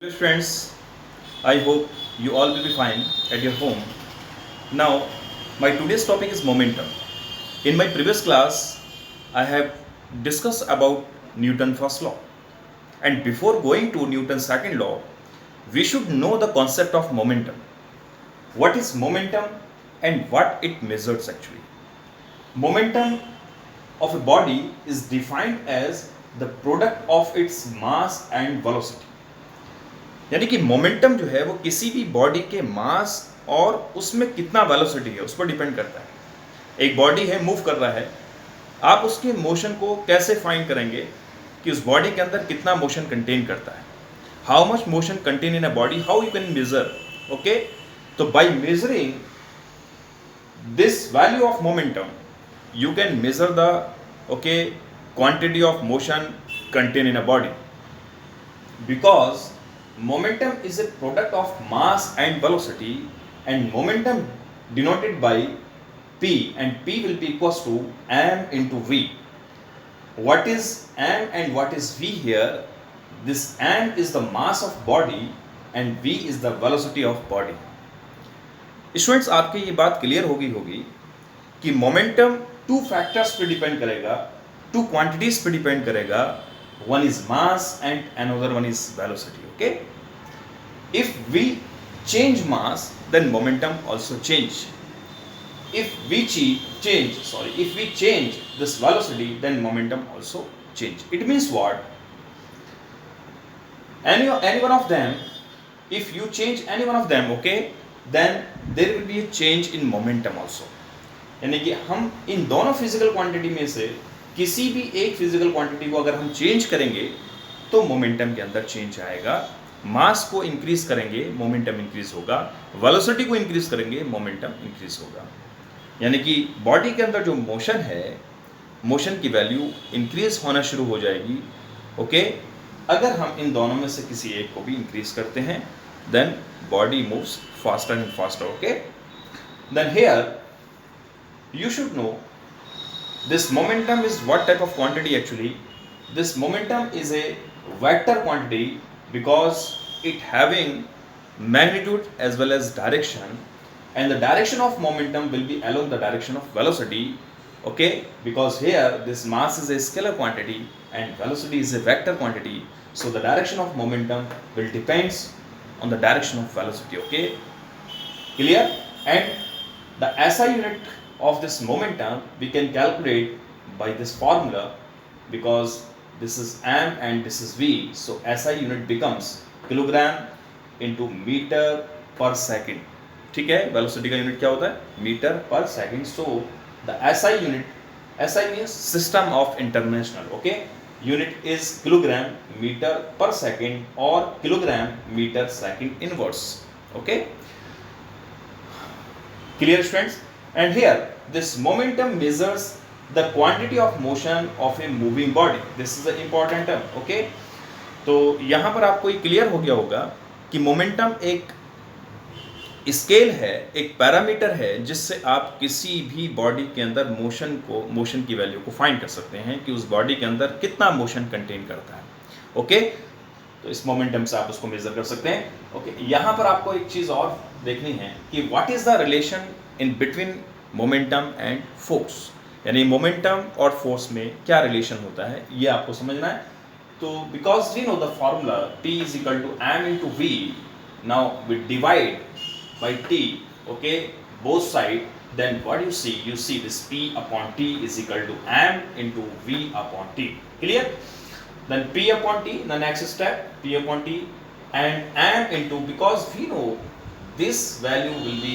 Dear friends, I hope you all will be fine at your home. Now, my today's topic is momentum. In my previous class, I have discussed about Newton's first law. And before going to Newton's second law, we should know the concept of momentum. What is momentum and what it measures actually? Momentum of a body is defined as the product of its mass and velocity. यानी कि momentum जो है वो किसी भी body के मास और उसमें कितना वेलोसिटी है उस पर डिपेंड करता है। एक बॉडी है, मूव कर रहा है, आप उसके मोशन को कैसे फाइंड करेंगे कि उस बॉडी के अंदर कितना मोशन कंटेन करता है, how much motion contain in a body, how you can measure. Okay, तो by measuring this value of momentum you can measure the quantity of motion contained in a body, because momentum is a product of mass and velocity, and momentum denoted by p, and p will be equals to m into v. What is m and what is v here? This m is the mass of body and v is the velocity of body. Students, आपकी ये बात clear होगी कि momentum two factors पे depend करेगा, two quantities पे depend करेगा. One is mass and another one is velocity. Okay, if we change mass then momentum also change. if we change this velocity, then momentum also change. It means what? Any one of them, if you change any one of them, okay, then there will be a change in momentum also. यानी कि हम इन दोनों physical quantity में से किसी भी एक physical quantity को अगर हम चेंज करेंगे तो मोमेंटम के अंदर चेंज आएगा. मास को इंक्रीज करेंगे, मोमेंटम इंक्रीज होगा. वेलोसिटी को इंक्रीज करेंगे, मोमेंटम इंक्रीज होगा. यानी कि बॉडी के अंदर जो मोशन है, मोशन की वैल्यू इंक्रीज होना शुरू हो जाएगी. ओके, अगर हम इन दोनों में से किसी एक को भी इंक्रीज करते हैं, then body moves faster and faster. Okay, then here you should know this momentum is what type of quantity actually. This momentum is a vector quantity because it having magnitude as well as direction, and the direction of momentum will be along the direction of velocity. Okay, because here this mass is a scalar quantity and velocity is a vector quantity, so the direction of momentum will depends on the direction of velocity. Okay, clear? And the SI unit of this momentum we can calculate by this formula, because this is m and this is v, so SI unit becomes kilogram into meter per second. ठीक है, velocity का unit क्या होता है? Metre पर second. So the SI unit, SI means system of international. okay, unit is kilogram meter per second or kilogram meter second inverse. okay, clear students? And here this momentum measures the quantity of motion of a moving body. This is an important term. okay, तो यहाँ पर आपको ये clear हो गया होगा कि momentum एक स्केल है, एक पैरामीटर है जिससे आप किसी भी बॉडी के अंदर मोशन की वैल्यू को फाइंड कर सकते हैं कि उस बॉडी के अंदर कितना मोशन कंटेन करता है. ओके, तो इस मोमेंटम से आप उसको मेजर कर सकते हैं. ओके, यहाँ पर आपको एक चीज़ और देखनी है कि what is the relation in between momentum and force. यानी मोमेंटम और फोर्स में क्या रिलेशन होता है, ये आपको समझना है. तो because we know the formula P is equal to m into v. Now we divide by T, okay, both side, then what you see this P upon T is equal to m into V upon T. Clear? then P upon T, the next step P upon T and m into, because we know this value will be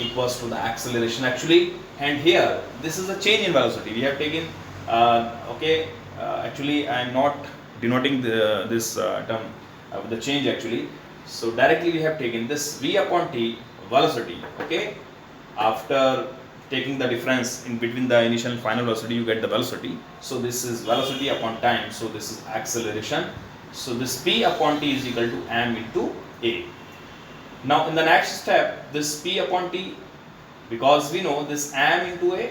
equals to the acceleration actually, and here this is a change in velocity we have taken. Actually I am not denoting this term with the change actually, so directly we have taken this V upon T velocity. okay, after taking the difference in between the initial and final velocity, you get the velocity. So this is velocity upon time, so this is acceleration. So this P upon T is equal to m into a. Now in the next step, this P upon T, because we know this m into a,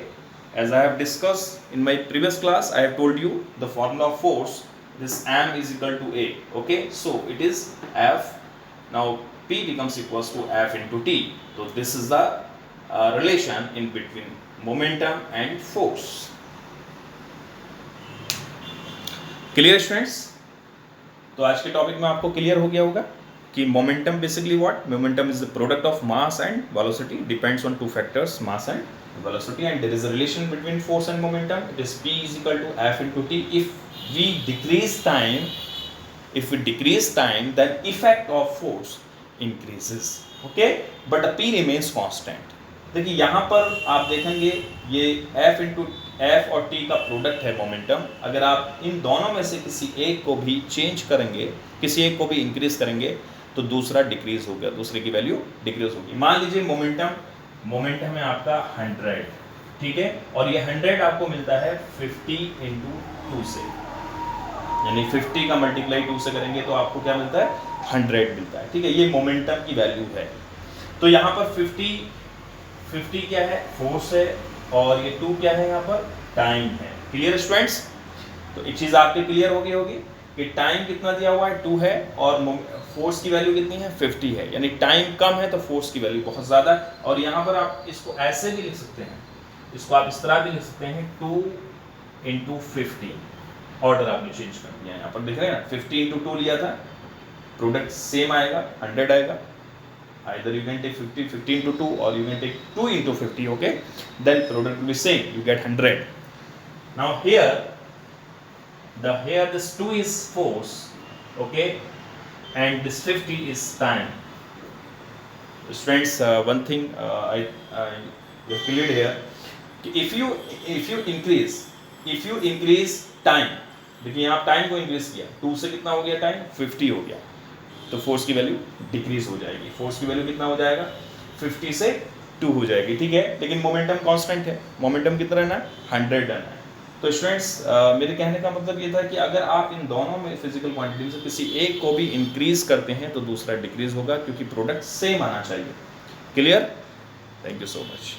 as I have discussed in my previous class, I have told you the formula of force. this m is equal to a. Okay, so it is F. Now P becomes equals to F into T. So this is the relation in between momentum and force. Clear students? तो आज के topic में आपको clear हो गया होगा कि momentum basically what? Momentum is the product of mass and velocity, depends on two factors, mass and velocity, and there is a relation between force and momentum. It is P is equal to F into T. If we decrease time, then effect of force increases. Okay, but the P remains constant. देखिए यहाँ पर आप देखेंगे ये F और T का product है momentum. अगर आप इन दोनों में से किसी एक को भी चेंज करेंगे, किसी एक को भी इंक्रीज करेंगे, तो दूसरा डिक्रीज होगा, दूसरे की वैल्यू डिक्रीज होगी. मान लीजिए मोमेंटम है आपका 100, ठीक है, और ये 100 आपको मिलता है 50 into 2 से, यानी 50 का मल्टीप्लाई 2 से करेंगे तो आपको क्या मिलता है? 100 मिलता है. ठीक है, ये मोमेंटम की वैल्यू है. तो यहाँ पर 50 क्या है? फोर्स है, और ये 2 क्या है? यहाँ पर टाइम है. Clear students? तो एक चीज़ आपके क्लियर हो गई होगी कि टाइम कितना दिया हुआ है? 2 है, और फोर्स की वैल्यू कितनी है? 50 है. यानी टाइम कम है तो फोर्स की वैल्यू बहुत ज़्यादा है. और यहाँ पर आप इसको ऐसे भी लिख सकते हैं, इसको आप इस तरह भी लिख सकते हैं 2 into 50. ऑर्डर आपने चेंज कर दिया. यहाँ पर देख रहे हैं ना, 50 into 2 लिया था, प्रोडक्ट सेम आएगा, 100 आएगा. Either you can take 50 into 2, or you can take 2 into 50. Okay, then product will be same, you get 100. Now here this 2 is force, okay, and this 50 is time. Students, one thing I cleared here, if you increase time, देखिए यहाँ time को increase किया, 2 से कितना हो गया? Time 50 हो गया, तो फोर्स की वैल्यू डिक्रीज हो जाएगी. फोर्स की वैल्यू कितना हो जाएगा? 50 से 2 हो जाएगी. ठीक है, लेकिन मोमेंटम कांस्टेंट है. मोमेंटम कितना रहना है? 100 रहना है. तो स्टूडेंट्स, मेरे कहने का मतलब ये था कि अगर आप इन दोनों में फिजिकल क्वांटिटी में से किसी एक को भी इंक्रीज करते हैं तो दूसरा डिक्रीज होगा, क्योंकि प्रोडक्ट सेम आना चाहिए. Clear? Thank you so much.